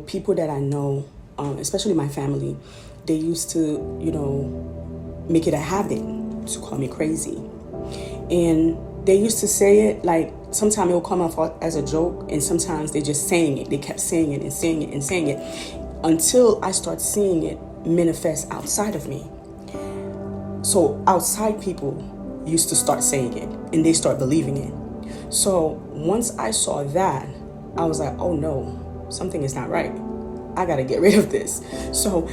People that I know, especially my family, they used to, make it a habit to call me crazy. And they used to say it like, sometimes it will come off as a joke, and sometimes they're just saying it. They kept saying it and saying it and saying it until I start seeing it manifest outside of me. So outside people used to start saying it and they start believing it. So once I saw that, I was like, oh no, something is not right. I gotta get rid of this. So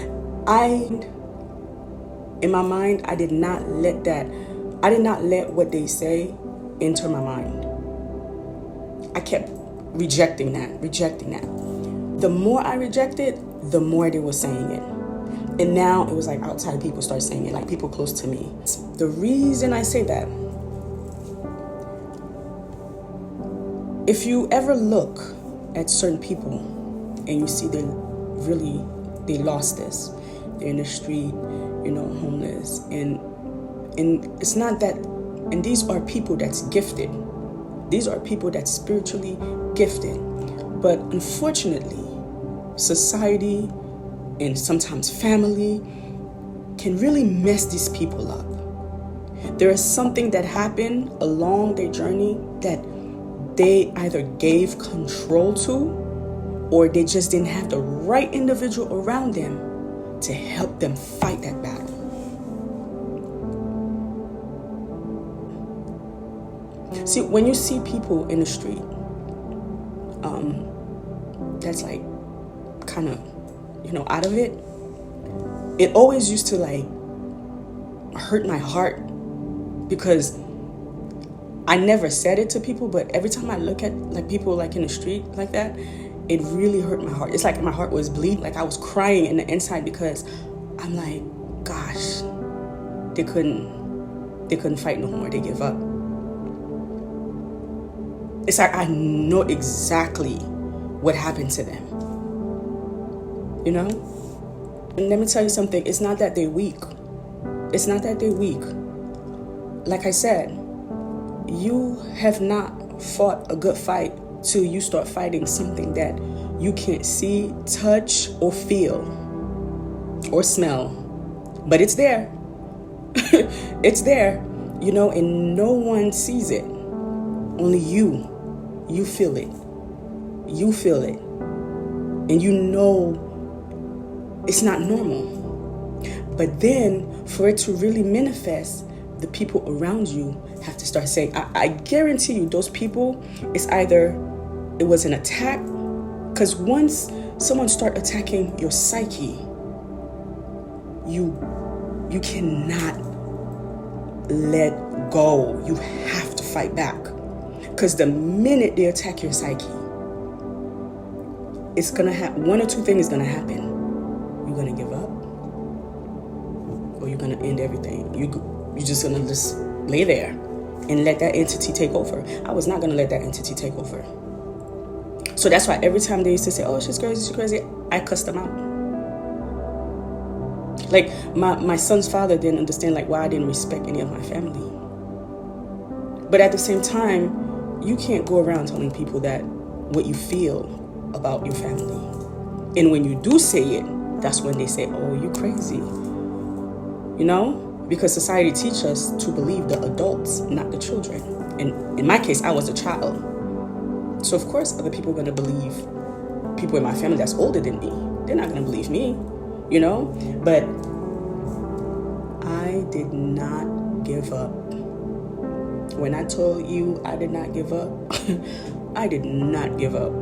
in my mind, I did not let what they say enter my mind. I kept rejecting that. The more I rejected, the more they were saying it. And now it was like outside people start saying it, like people close to me. The reason I say that, if you ever look at certain people and you see they lost this, they're in the street, homeless, and it's not that, and these are people that's gifted. These are people that's spiritually gifted. But unfortunately, society and sometimes family can really mess these people up. There is something that happened along their journey that they either gave control to, or they just didn't have the right individual around them to help them fight that battle. See, when you see people in the street, that's like kind of, out of it, it always used to like hurt my heart, because I never said it to people, but every time I look at like people like in the street like that, it really hurt my heart. It's like my heart was bleeding, like I was crying in the inside, because I'm like, gosh, they couldn't fight no more. They give up. It's like I know exactly what happened to them. And let me tell you something. It's not that they're weak. Like I said, you have not fought a good fight till you start fighting something that you can't see, touch, or feel, or smell. But it's there. It's there, and no one sees it. Only you. You feel it. And it's not normal. But then for it to really manifest, the people around you have to start saying, I guarantee you those people, it's either it was an attack, because once someone start attacking your psyche, you cannot let go. You have to fight back. Because the minute they attack your psyche, it's gonna happen. One or two things is gonna happen. You're gonna give up, or you're gonna end everything. You're just gonna just lay there and let that entity take over. I was not gonna let that entity take over. So that's why every time they used to say, "Oh, she's crazy," I cussed them out. Like my son's father didn't understand like why I didn't respect any of my family. But at the same time, you can't go around telling people that what you feel about your family. And when you do say it, that's when they say, oh, you're crazy. Because society teaches us to believe the adults, not the children. And in my case, I was a child. So of course, other people are going to believe people in my family that's older than me. They're not going to believe me, But I did not give up. When I told you I did not give up, I did not give up.